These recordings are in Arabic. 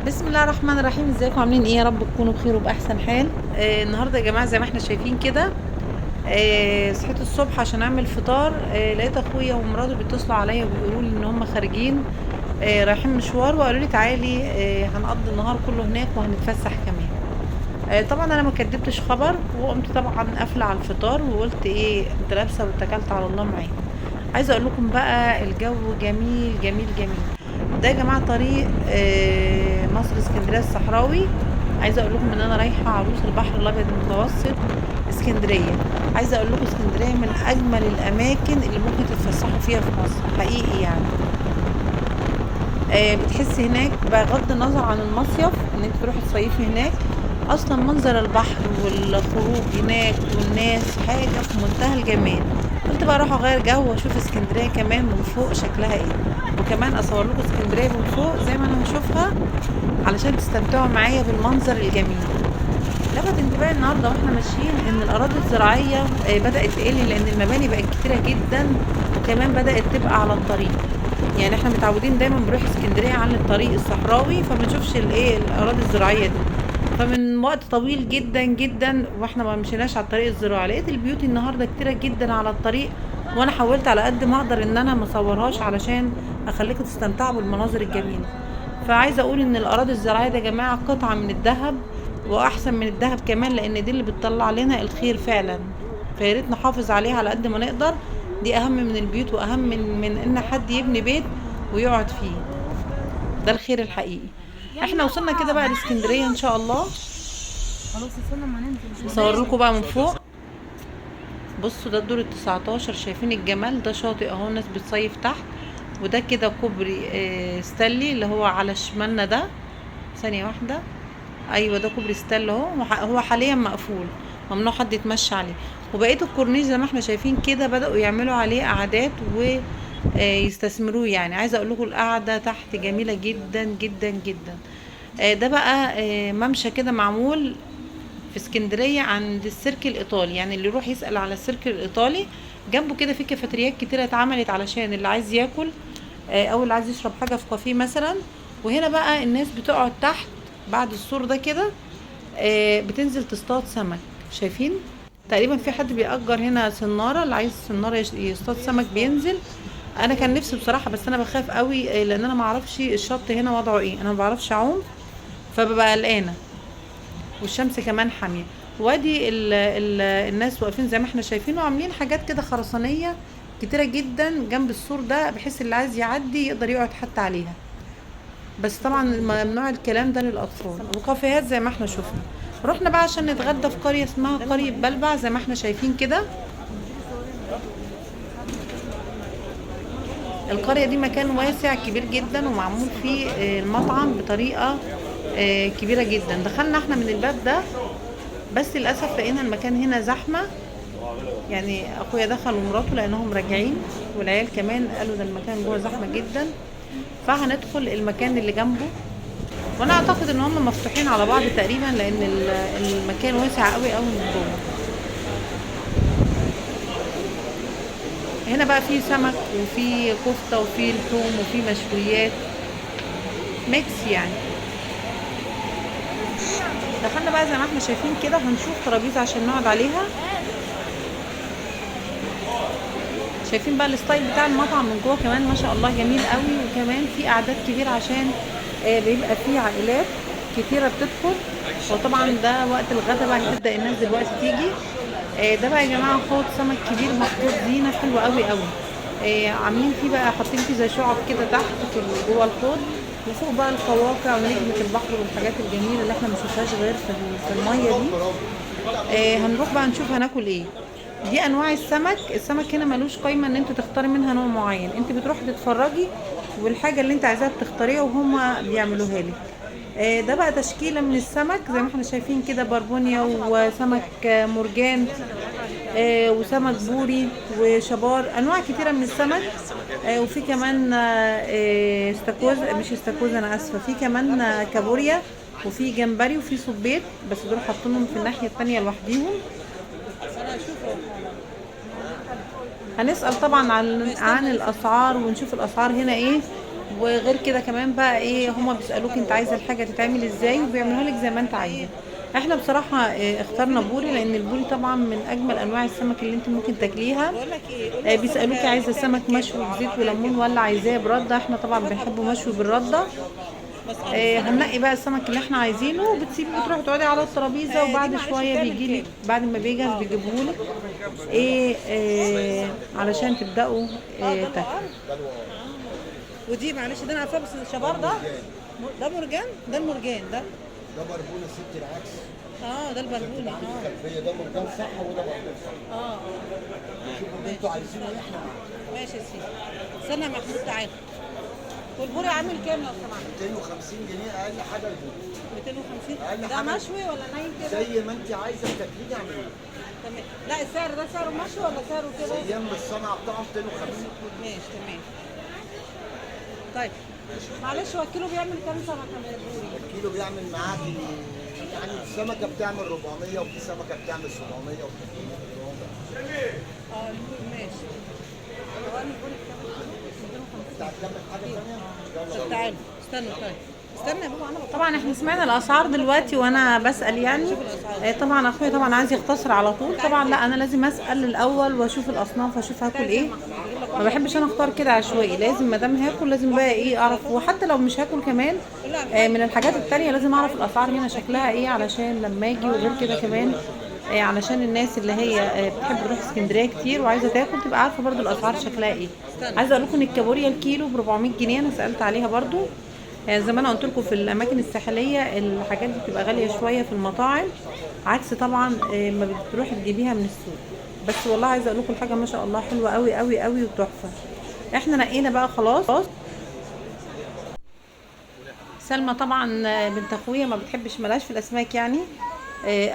بسم الله الرحمن الرحيم. ازيكم عاملين ايه؟ يا رب تكونوا بخير وباحسن حال. النهارده يا جماعه زي ما احنا شايفين كده. صحيت الصبح عشان اعمل فطار. لقيت اخويا ومراته بيتصلوا عليا وبيقولوا لي ان هم خارجين، رايحين مشوار، وقالوا لي تعالي هنقضي النهار كله هناك وهنتفسح كمان. طبعا انا ما كدبتش خبر، وقمت طبعا قافله على الفطار وقلت ايه، انت لابسه واتكلت على الله معايا. عايزه اقول لكم بقى الجو جميل جميل جميل. ده يا جماعه طريق مصر اسكندريه الصحراوي. عايزه اقول لكم ان انا رايحه عروس البحر الابيض المتوسط اسكندريه. عايزه اقول لكم اسكندريه من اجمل الاماكن اللي ممكن تتفسحوا فيها في مصر حقيقي يعني. بتحسي هناك بغض النظر عن المصيف ان انت تروحي تصيفي هناك، اصلا منظر البحر والخروج هناك والناس حاجه في منتهى الجمال. قلت بقى اروح اغير جو واشوف اسكندريه كمان من فوق شكلها ايه، وكمان اصور لكم اسكندريه من فوق زي ما انا هشوفها علشان تستمتعوا معايا بالمنظر الجميل. لفت انتباهي النهارده واحنا ماشيين ان الاراضي الزراعيه بدات تقل لان المباني بقت كتيره جدا، وكمان بدات تبقى على الطريق. يعني احنا متعودين دايما بنروح اسكندريه عن الطريق الصحراوي فما بنشوفش الايه الاراضي الزراعيه دي. فمن وقت طويل جدا جدا واحنا ما مشيناش على الطريق الزراعي، لقيت البيوت النهارده كتيره جدا على الطريق. وانا حاولت على قد ما اقدر ان انا ما اصورهاش علشان اخليكم تستمتعوا بالمناظر الجميله. فعايزه اقول ان الاراضي الزراعيه دي يا جماعه قطعه من الذهب، واحسن من الذهب كمان لان دي اللي بتطلع لنا الخير فعلا. فياريت نحافظ عليها على قد ما نقدر. دي اهم من البيوت واهم من ان حد يبني بيت ويقعد فيه. ده الخير الحقيقي. احنا وصلنا كده بقى لاسكندريه ان شاء الله. خلاص استنى ما ننزل نصور لكم بقى من فوق. بصوا ده الدور ال19، شايفين الجمال؟ ده شاطئ اهو، الناس بتصيف تحت. وده كده كوبري ستانلي اللي هو على شمالنا ده. ثانيه واحده. ايوه ده كوبري ستانلي اهو، هو حاليا مقفول، ممنوع حد يتمشى عليه. وبقيه الكورنيش زي ما احنا شايفين كده بداوا يعملوا عليه قعدات ويستثمروه. يعني عايزه اقول لكم القعده تحت جميله جدا جدا جدا. ده بقى ممشى كده معمول في اسكندريه عند السيرك الايطالي، يعني اللي يروح يسال على السيرك الايطالي جنبه كده في كافيتريات كتيره اتعملت علشان اللي عايز ياكل، او اللي عايز يشرب حاجه في كافيه مثلا. وهنا بقى الناس بتقعد تحت بعد السور ده كده، بتنزل تصطاد سمك. شايفين؟ تقريبا في حد بيأجر هنا سنارة، اللي عايز سنارة يصطاد سمك بينزل. انا كان نفسي بصراحة بس انا بخاف قوي، لان انا معرفش الشط هنا وضعه ايه، انا ما بعرفش اعوم فببقى قلقانة، والشمس كمان حامية. وادي ال الناس واقفين زي ما احنا شايفين، وعاملين حاجات كده خرسانية كتيرة جدا جنب السور ده بحيث اللي عايز يعدي يقدر يقعد حتى عليها. بس طبعا ممنوع الكلام ده للاطفال، وكافيهات زي ما احنا شفنا. رحنا بقى عشان نتغدى في قرية اسمها قرية بلبع زي ما احنا شايفين كده. القرية دي مكان واسع كبير جدا ومعمول فيه المطعم بطريقة كبيرة جدا. دخلنا احنا من الباب ده، بس للأسف لقينا المكان هنا زحمة. يعني اخويا دخل ومراته لانهم راجعين، والعيال كمان قالوا ده المكان جوه زحمة جدا. فهندخل المكان اللي جنبه، وانا اعتقد ان هم مفتوحين على بعض تقريبا لان المكان واسع قوي قوي من جوه. هنا بقى في سمك وفي كفته وفي لحوم وفي مشويات، ميكس يعني. دخلنا بقى زي ما احنا شايفين كده، هنشوف ترابيزه عشان نقعد عليها. شايفين بقى الستايل بتاع المطعم من جوه كمان ما شاء الله جميل قوي، وكمان في اعداد كبيره عشان بيبقى فيه عائلات كتيره بتدخل. وطبعا ده وقت الغدا بقى هتبدا الناس دلوقتي تيجي. ده بقى يا جماعه حوض سمك كبير محطوط زينه حلوه قوي قوي. عاملين فيه بقى، حاطين فيه زي شعب كده تحت في جوه الحوض، وفوق بقى القواقع ونجمة البحر والحاجات الجميله اللي احنا ما بنشوفهاش غير في الميه دي. هنروح بقى نشوف هناكل ايه. دي انواع السمك. السمك هنا ملوش قايمه ان انت تختاري منها نوع معين، انت بتروحي تتفرجي والحاجه اللي انت عايزاها بتختاريها وهم بيعملوها لك. ده بقى تشكيله من السمك زي ما احنا شايفين كده، بربونيا وسمك مرجان، وسمك بوري وشبار، انواع كتيره من السمك. وفي كمان استاكوز، مش استاكوز انا اسفه، في كمان كابوريا، وفي جمبري وفي صبيط، بس دول حاطينهم في الناحيه التانية لوحديهم. هنسأل طبعا عن الأسعار ونشوف الأسعار هنا ايه. وغير كده كمان بقى ايه، هما بيسالوك انت عايزه الحاجه تتعمل ازاي وبيعملوها لك زي ما انت عايزه. احنا بصراحه اخترنا بوري، لان البوري طبعا من اجمل انواع السمك اللي انت ممكن تاكليها. بيسالوكي عايزه سمك مشوي بزيت وليمون ولا عايزاه برده. احنا طبعا بنحبه مشوي بالرده. هننقي بقى السمك اللي احنا عايزينه، وبتسيبي بتروحي تقعدي على الترابيزه، وبعد شويه بيجيلك بعد ما بيجهز بيجيبهولك ايه علشان تبداوا تاكلوا. ودي معلش ده انا عارفاه، بس الشبار ده مرجان، ده المرجان ده. ده بربون ست العكس. ده البربوني. الخلفيه ده مرجان صح وده بربون صح. شوفوا اللي انتوا عايزينه احنا. ماشي يا سيدي. استنى يا محمود تعالى. والبوري عامل كام لو سمحت؟ 250 جنيه اقل حاجه البوري. 250. أقل ده حاجة. مشوي ولا نايم كده؟ زي ما انت عايزه تاكليه اعمليه. تمام. لا السعر ده سعره مشوي ولا سعره كده؟ ايام الصنعه بتاعهم 250. ماشي تمام. طيب معلش، هو الكيلو بيعمل كام سمكه من البوري؟ الكيلو بيعمل معاكي يعني السمكه بتعمل 400 وفي سمكه بتعمل 700 وفي البوري ماشي. هو البوري بكام؟ 250. انت هتكمل حاجه ثانيه؟ طب تعالوا استنوا. طيب استنى يا بابا، انا طبعا احنا سمعنا الاسعار دلوقتي وانا بسال يعني. طبعا اخويا طبعا عايز يختصر على طول. طبعا لا، انا لازم اسال الاول واشوف الاصناف واشوف هاكل ايه. ما بحبش انا اختار كده عشوائي، لازم ما دام هاكل لازم بقى ايه اعرف، وحتى لو مش هاكل كمان من الحاجات التانية لازم اعرف الاسعار هنا شكلها ايه علشان لما اجي. وغير كده كمان علشان الناس اللي هي بتحب تروح اسكندريه كتير وعايزه تاكل تبقى عارفه برضو الاسعار شكلها ايه. عايزه اقول لكم ان الكابوريا الكيلو ب 400 جنيه، انا سالت عليها برضو. زي ما انا قلت لكم في الاماكن الساحليه الحاجات دي بتبقى غاليه شويه في المطاعم، عكس طبعا ما بتروحي تجيبيها من السوق. بس والله عايزه اقول لكم الحاجه ما شاء الله حلوه قوي قوي قوي وتحفه. احنا نقينا بقى خلاص. سلمى طبعا بنت اخويا ما بتحبش ملاش في الاسماك يعني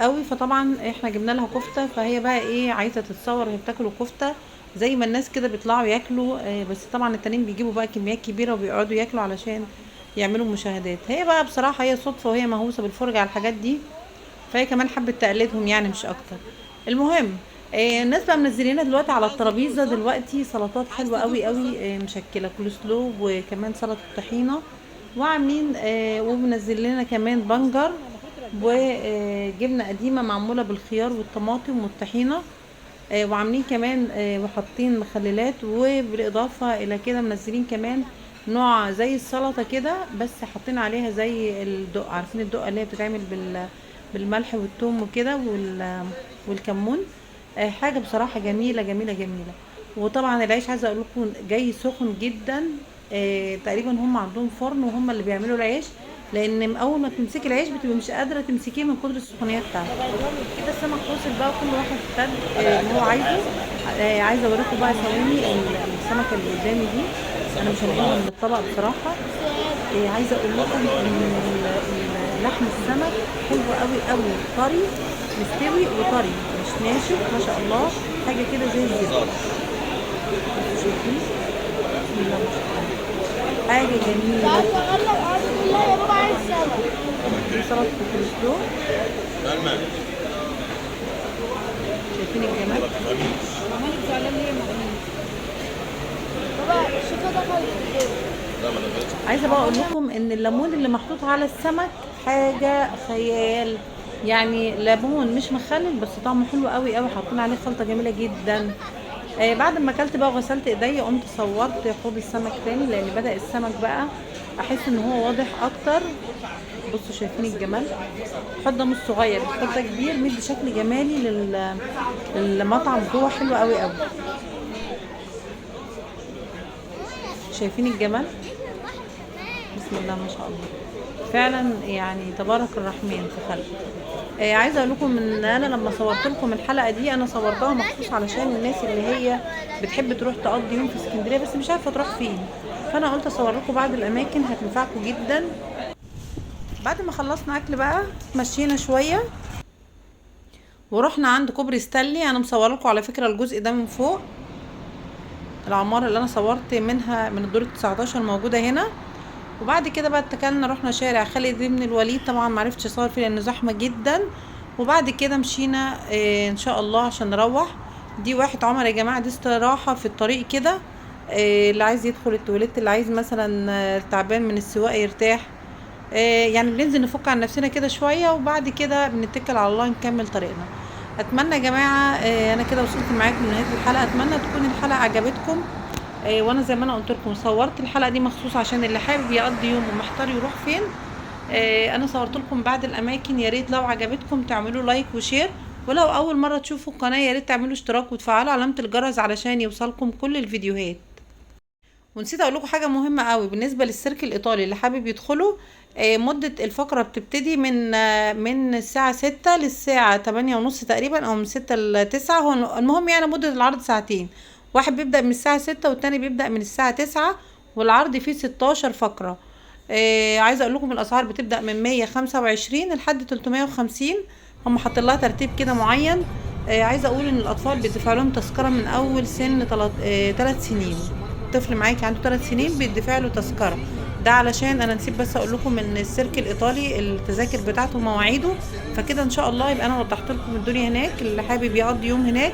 قوي، فطبعا احنا جبنا لها كفته. فهي بقى ايه عايزه تتصور وهي بتاكل الكفته زي ما الناس كده بيطلعوا ياكلوا. بس طبعا التانيين بيجيبوا بقى كميات كبيره وبيقعدوا ياكلوا علشان يعملوا مشاهدات. هي بقى بصراحه هي صدفه وهي مهووسه بالفرجه على الحاجات دي، فهي كمان حبت تقلدهم يعني مش اكتر. المهم الناس بقى منزلينها دلوقتي على الترابيزه دلوقتي سلطات حلوه قوي قوي مشكله كول سلو وكمان سلطه طحينه، وعاملين ومنزل لنا كمان بنجر وجبنه قديمه معموله بالخيار والطماطم والطحينه. وعاملين كمان وحاطين مخللات، وبالاضافه الى كده منزلين كمان نوع زي السلطه كده بس حاطين عليها زي الدقه. عارفين الدقه اللي هي بتتعمل بالملح والثوم وكده والكمون. حاجه بصراحه جميله جميله جميله. وطبعا العيش عايزه اقول لكم جاي سخن جدا. تقريبا هم عندهم فرن وهم اللي بيعملوا العيش، لان اول ما تمسكي العيش بتبقي مش قادره تمسكيه من كتر السخونيه بتاعته. كده السمك وصل بقى وكل واحد خد اللي هو عايزه. عايزه اوريكم بقى ثواني السمكه اللي قدامي دي، انا مش هنقلها من الطبق بصراحه. عايزه اقول لكم ان لحم السمك حلو قوي قوي، طري مستوي وطري مش ناشف ما شاء الله، حاجه كده زي الزبده. شايفين بسم الله ما شاء الله، حاجه جميله. دي سلطه الكولسلو، شايفين الجمال. مالك زعلان ليه يا مؤمن؟ عايزه بقى اقول لكم ان الليمون اللي محطوط على السمك حاجه خيال، يعني ليمون مش مخلل بس طعمه حلو قوي قوي، حاطين عليه خلطه جميله جدا. بعد ما اكلت بقى وغسلت ايديا قمت صورت حوض السمك تاني، لان بدا السمك بقى احس ان هو واضح اكتر. بصوا شايفين الجمال. الحوض ده مش صغير، الحوض ده كبير مدي شكل جمالي للمطعم جوه، حلو قوي قوي. شايفين الجمال بسم الله ما شاء الله، فعلا يعني تبارك الرحمن في خلق. عايزه اقول لكم ان انا لما صورت لكم الحلقه دي انا صورتها مخصوص علشان الناس اللي هي بتحب تروح تقضي يوم في اسكندريه بس مش عارفه تروح فين، فانا قلت اصور لكم بعض الاماكن هتنفعكم جدا. بعد ما خلصنا اكل بقى مشينا شويه ورحنا عند كوبري ستانلي. انا مصور لكم على فكره الجزء ده من فوق، العماره اللي انا صورت منها من الدور 19 موجوده هنا. وبعد كده بقى اتكلنا رحنا شارع خالد بن الوليد، طبعا معرفتش اصور فيه لانه زحمه جدا. وبعد كده مشينا ان شاء الله عشان نروح. دي واحد عمر يا جماعه، دي استراحه في الطريق كده اللي عايز يدخل التواليت، اللي عايز مثلا تعبان من السواقه يرتاح. يعني بننزل نفك عن نفسنا كده شويه، وبعد كده بنتكل على الله نكمل طريقنا. اتمنى يا جماعه انا كده وصلت معاكم لنهايه الحلقه، اتمنى تكون الحلقه عجبتكم. وانا زي ما انا قلت لكم صورت الحلقه دي مخصوص عشان اللي حابب يقضي يوم ومحتار يروح فين. انا صورت لكم بعض الاماكن، يا ريت لو عجبتكم تعملوا لايك وشير، ولو اول مره تشوفوا القناه يا ريت تعملوا اشتراك وتفعلوا علامه الجرس علشان يوصلكم كل الفيديوهات. ونسيت اقول لكم حاجه مهمه قوي بالنسبه للسيرك الايطالي اللي حابب يدخله. مده الفقره بتبتدي من الساعه 6 للساعه 8 ونص تقريبا، او من 6 ل 9. هو المهم يعني مده العرض ساعتين، واحد بيبدا من الساعه 6 والتاني بيبدا من الساعه 9، والعرض فيه 16 فقره. عايزه اقول لكم الاسعار بتبدا من 125 لحد 350. هم حاطين لها ترتيب كده معين. عايزه اقول ان الاطفال بيدفع لهم تذكره من اول سن 3 سنين. طفل معاكي عنده 3 سنين بيدفع له تذكره. ده علشان انا نسيت بس اقول لكم ان السيرك الايطالي التذاكر بتاعته مواعيده، فكده ان شاء الله يبقى انا وضحت لكم الدنيا هناك. اللي حابب يقضي يوم هناك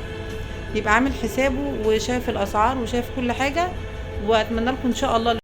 يبقى عامل حسابه وشايف الاسعار وشايف كل حاجه. واتمنى لكم ان شاء الله